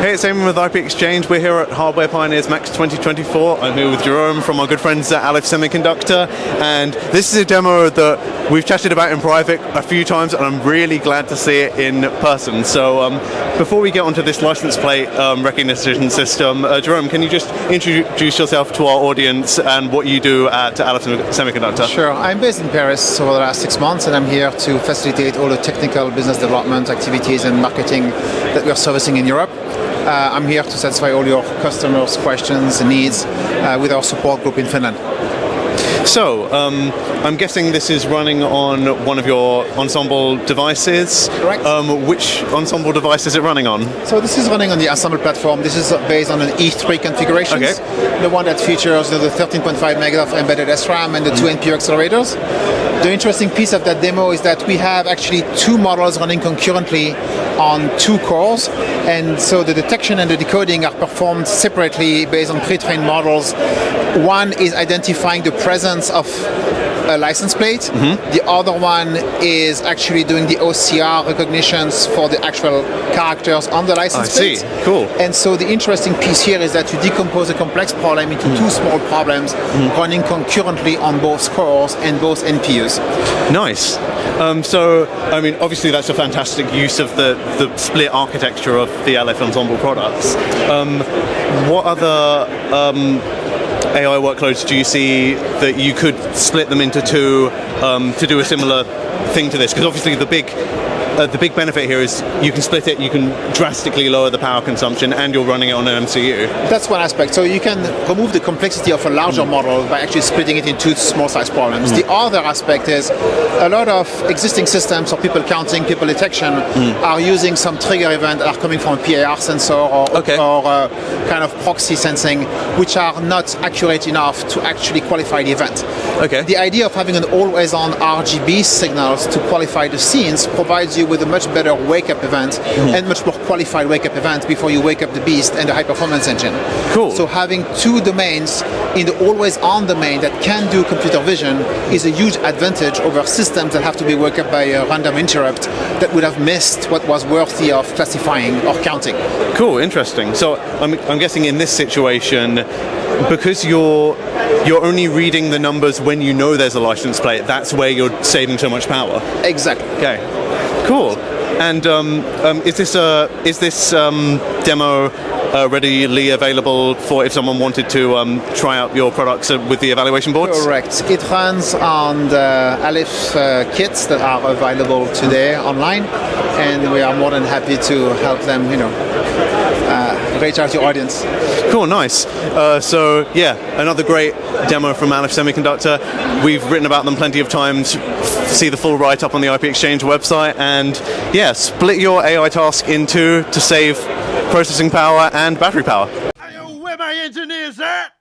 Hey, it's Eamon with ipXchange. We're here at Hardware Pioneers Max 2024. I'm here with Jerome from our good friends at Alif Semiconductor, and this is a demo that we've chatted about in private a few times, and I'm really glad to see it in person. So before we get onto this license plate recognition system, Jerome, can you just introduce yourself to our audience and what you do at Alif Semiconductor? Sure. I'm based in Paris over the last 6 months, and I'm here to facilitate all the technical business development activities and marketing that we're servicing in Europe. I'm here to satisfy all your customers' questions and needs with our support group in Finland. So, I'm guessing this is running on one of your Ensemble devices. Correct. Which Ensemble device is it running on? So this is running on the Ensemble platform. This is based on an E3 configuration. Okay. The one that features the 13.5 MB of embedded SRAM and the 2 NPU accelerators. The interesting piece of that demo is that we have actually two models running concurrently on two cores, and so the detection and the decoding are performed separately based on pre-trained models. One is identifying the presence of a license plate. Mm-hmm. The other one is actually doing the OCR recognitions for the actual characters on the license plate. I see. Cool. And so the interesting piece here is that you decompose a complex problem into two small problems running concurrently on both cores and both NPUs. Nice. So, I mean, obviously that's a fantastic use of the split architecture of the Alif Ensemble products. What other AI workloads do you see that you could split them into two to do a similar thing to this? Because obviously the big benefit here is you can split it, you can drastically lower the power consumption, and you're running it on an MCU. That's one aspect. So you can remove the complexity of a larger model by actually splitting it into small size problems. The other aspect is a lot of existing systems, or people counting, people detection, are using some trigger event that are coming from a PIR sensor or kind of proxy sensing, which are not accurate enough to actually qualify the event. Okay. The idea of having an always-on RGB signals to qualify the scenes provides you with a much better wake-up event and much more qualified wake-up event before you wake up the beast and the high-performance engine. Cool. So having two domains in the always-on domain that can do computer vision is a huge advantage over systems that have to be woke up by a random interrupt that would have missed what was worthy of classifying or counting. Cool, interesting. So I'm guessing in this situation, because you're only reading the numbers when you know there's a license plate, that's where you're saving so much power. Exactly. Okay. Cool. And is this demo readily available for if someone wanted to try out your products with the evaluation boards? Correct. It runs on the Alif kits that are available today online, and we are more than happy to help them, reach out to your audience. Cool, nice. So yeah, another great demo from Alif Semiconductor. We've written about them plenty of times. See the full write-up on the ipXchange website, and yeah, split your AI task in two to save processing power and battery power. Where my engineers at?